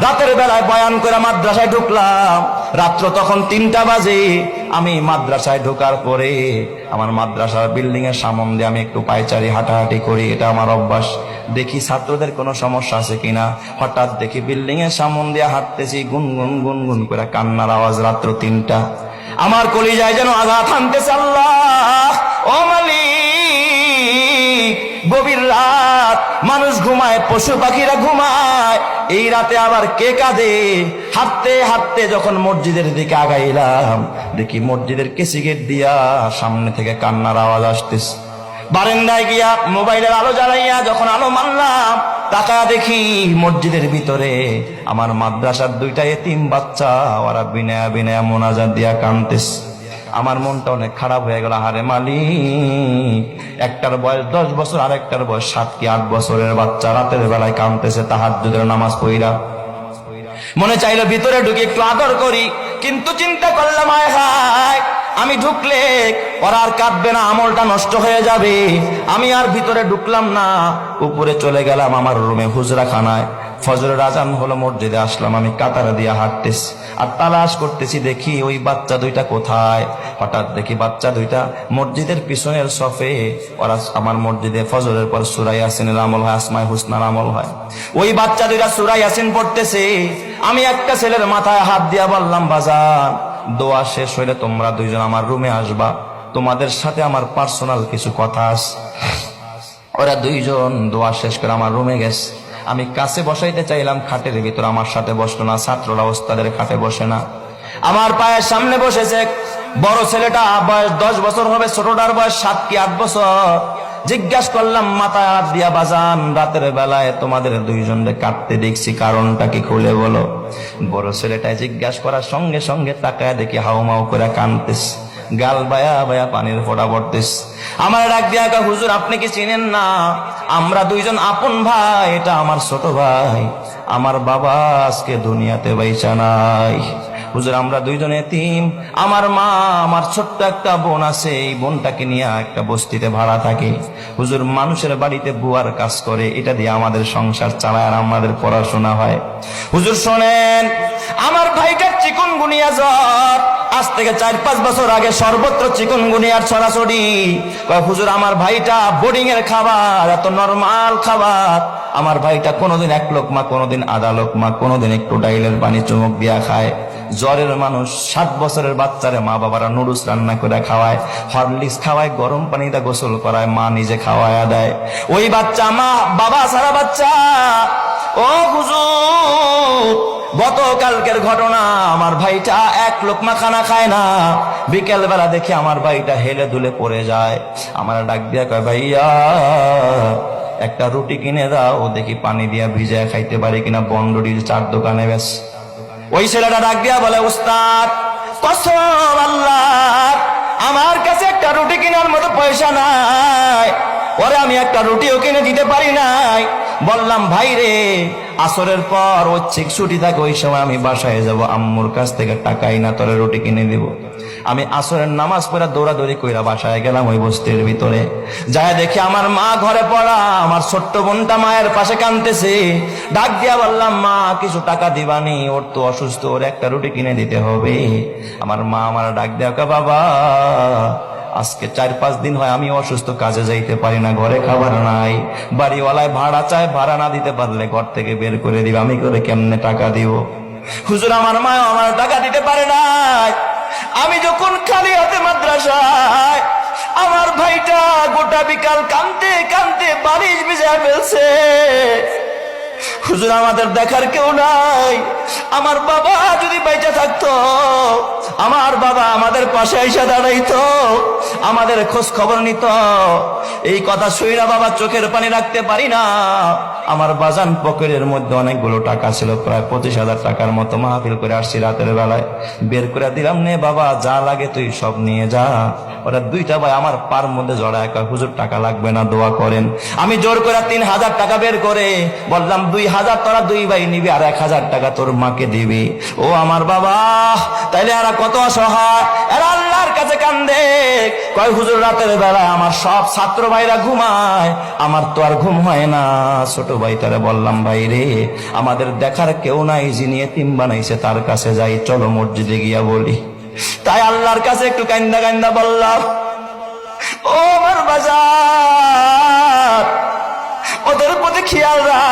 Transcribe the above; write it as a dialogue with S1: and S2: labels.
S1: রাতের বেলায় বয়ান করে মাদ্রাসায় ঢুকলাম, রাত্র তখন 3টা বাজে। আমি মাদ্রাসায় ঢোকার পরে আমার মাদ্রাসার বিল্ডিং এর সামনে দিয়ে আমি একটু পায়চারি হাঁটাহাঁটি করি, এটা আমার অভ্যাস। দেখি ছাত্রদের কোনো সমস্যা আছে কিনা। হঠাৎ দেখি বিল্ডিং এর সামনে দিয়ে হাঁটতেছি, গুনগুন গুনগুন করে কান্নার আওয়াজ। রাত্র 3টা, আমার কলিজায় যেন আঘাত হানতেছে। আল্লাহ, ও মালিক, গভীর রাত, মানুষ ঘুমায়, পশু পাখিরা ঘুমায়, এই রাতে আবার কে কাঁদে? হাঁটতে হাঁটতে যখন মসজিদের দিকে আগাইলাম, দেখি মসজিদের কেসি গেট দিয়া সামনে থেকে কান্নার আওয়াজ আসতেছে। বারান্দায় গিয়া মোবাইলের আলো জ্বালাইয়া যখন আলো মারলাম, তাকায়া দেখি মসজিদের ভিতরে আমার মাদ্রাসার 2টা এতিম বাচ্চা, ওরা বিনয়া বিনয়া মোনাজাত দিয়া কাঁদতেছে। আমার মনটা অনেক খারাপ হয়ে গেল। আরে মালিক, একটার বয়স 10 বছর, আর একটার বয়স 7 কি 8 বছরের বাচ্চা, রাতের বেলায় কাঁদতেছে তাহাজ্জুদের নামাজ পড়া। মনে চাইলো ভিতরে ঢুকে একটু আদর করি, কিন্তু চিন্তা করলাম আয় হায়, আমি ঢুকলে ওরা আর কাঁদবে না, আমলটা নষ্ট হয়ে যাবে। আমি আর ভিতরে ঢুকলাম না, উপরে চলে গেলাম আমার রুমে, হুজরাখানায়। ফজরের আজান হলো, মসজিদে আসলাম। আমি কাতারা দিয়ে হাঁটতেছি আর তালাশ করতেছি, দেখি ওই বাচ্চা 2টা কোথায়। হঠাৎ দেখি বাচ্চা 2টা মসজিদের পিছনের সফে, ওরা আমার মসজিদে ফজরের পর সূরা ইয়াসিনের আমল হয়, আসমায়ে হুসনার আমল হয়। ওই বাচ্চা 2টা সূরা ইয়াসিন পড়তেছে। আমি একটা ছেলের মাথায় হাত দিয়া বললাম, বাজান, দোয়া শেষ হইলে তোমরা 2জন আমার রুমে আসবা, তোমাদের সাথে আমার পার্সোনাল কিছু কথা আছে। ওরা 2জন দোয়া শেষ করে আমার রুমে গেছে। আমি কাছে বসাইতে চাইলাম, খাটের ভিতর আমার সাথে বসলো না। ছাত্ররা ওস্তাদের খাটে বসে না, আমার পায়ের সামনে বসেছে। বড় ছেলেটা বয়স 10 বছর হবে, ছোটটার বয়স 7 কি 8 বছর। জিজ্ঞাসা করলাম মাথায় হাত দিয়া, বাজান, রাতের বেলায় তোমাদের 2জনকে কাঁদতে দেখছি, কারণটা কি খুলে বলো। বড় ছেলেটা জিজ্ঞাসা করার সঙ্গে সঙ্গে তাকায় দেখি হাউমাউ করে কাঁদতেছে, গাল বায়া বায়া পানির ফোঁটা পড়তেছে। আমার ডাক দিয়া কয়, হুজুর আপনি কি চিনেন না? আমরা 2জন আপন ভাই, এটা আমার ছোট ভাই, আমার বাবা আজকে দুনিয়াতে বাইচা নাই। হুজুর আমরা 2জন এতিম, আমার মা, আমার ছোট্ট একটা বোন আছে, এই বোনটাকে নিয়ে একটা বস্তিতে ভাড়া থাকে। হুজুর মানুষের বাড়িতে বুয়ার কাজ করে, এটা দিয়ে আমাদের সংসার চালায় আর আমাদের পড়াশোনা হয়। হুজুর শোনেন, আমার ভাইটার চিকুনগুনিয়া জ্বর, আজ থেকে 4-5 বছর আগে সর্বত্র চিকুনগুনিয়ার ছড়াছড়ি। হুজুর আমার ভাইটা বোর্ডিং এর খাবার, এত নরমাল খাবার, আমার ভাইটা কোনোদিন 1 লোকমা, কোনোদিন আধা লোকমা, কোনোদিন একটু ডাইলের পানি চুমুক দিয়া খায়। জ্বরের মানুষ, 7 বছরের বাচ্চারে মা বাবারা নুডলস রান্না করে খাওয়ায়, হরলিক্স খাওয়ায়, গরম পানিতে গোসল করায়, মা নিজে খাওয়ায়া দেয়। ওই বাচ্চা মা বাবা সারা বাচ্চা। ও হুজুর, গতকালকের ঘটনা, আমার ভাইটা 1 লোকমা খানা খায় না। বিকেল বেলা দেখি আমার ভাইটা হেলে দুলে পড়ে যায়। আমার ডাক দিয়া কয়, ভাইয়া একটা রুটি কিনে দাও, দেখি পানি দিয়া ভিজায় খাইতে পারি কিনা, বনরুটির 4 দোকানে বেশ। ওই ছেলেটা ডাক দিয়া বলে, উস্তাদ কসম আল্লাহ, আমার কাছে একটা রুটি কেনার মতো পয়সা নাই, ওরে আমি একটা রুটিও কিনে দিতে পারি নাই। বললাম, ভাই রে, আসরের পর ঐচ্ছিক ছুটি থাকে, ওই সময় আমি বাসায় যাব, আম্মুর কাছ থেকে টাকাই না, তোরে রুটি কিনে দিব। আমি আসরের নামাজ পড়া দৌড়াদৌড়ি কইরা বাসায় গেলাম, ওই বস্তির ভিতরে যায় দেখি আমার মা ঘরে পড়া, আমার ছোট্ট বোনটা মায়ের পাশে কাঁদতেছে। ডাক দিয়া বললাম, মা কিছু টাকা দিবানি, ওর তো অসুস্থ, ওর একটা রুটি কিনে দিতে হবে। আমার মা আমার ডাক দিয়া কয়, বাবা আজকে 4-5 দিন হয় আমি অসুস্থ, কাজে যাইতে পারি না, ঘরে খাবার নাই, বাড়িওয়ালায় ভাড়া চায়, ভাড়া না দিতে পারলে ঘর থেকে বের করে দিবে, আমি করে কেমনে টাকা দিব। হুজুর আমার মা আমার টাকা দিতে পারে নাই। আমি যখন খালি হাতে মাদ্রাসায়, আমার ভাইটা গোটা বিকাল কাঁদতে কাঁদতে বালিশ ভিজায় ফেলছে। হুজুর আমাদের দেখার কেউ নাই, আমার বাবা যদি বেঁচে থাকতো, আমার বাবা আমাদের পাশে এসে দাঁড়াইতো, আমাদের খোঁজ খবর নিত। এই কথা শুইরা বাবা চোখের পানি রাখতে পারি না। আমার বাজান পকেটের মধ্যে অনেকগুলো টাকা ছিল, প্রায় 25,000 টাকার মতো। মাহফিল করে আসছি, রাতের বেলায় বের করে দিলাম, নে বাবা যা লাগে তুই সব নিয়ে যা। ওরা 2টা ভাই আমার পার মধ্যে জড়ায় কয়, হুজুর টাকা লাগবে না, দোয়া করেন। আমি জোর করে 3,000 টাকা বের করে বললাম, 2,000 তোরা 2 ভাই নিবি, আর 1,000 টাকা তোর মাকে দিবি। ও আমার বাবা, তাইলে এরা কত অসহায়, এরা আল্লাহ আল্লাহর কাছে কান্দে, কয় হুজুর রাতের বেলা আমার সব ছাত্র ভাইরা ঘুমায়, আমার তো আর ঘুম হয় না। ছোট ভাই তারে বললাম, ভাই রে আমাদের দেখার কেউ নাই, যিনি এতিম বানাইছে তার কাছে যাই, চলো মসজিদে গিয়া বলি। তাই আল্লাহর কাছে একটু কান্দা কান্দা বললাম, ও আমার বাজার, ওদের প্রতি খেয়াল রাখ।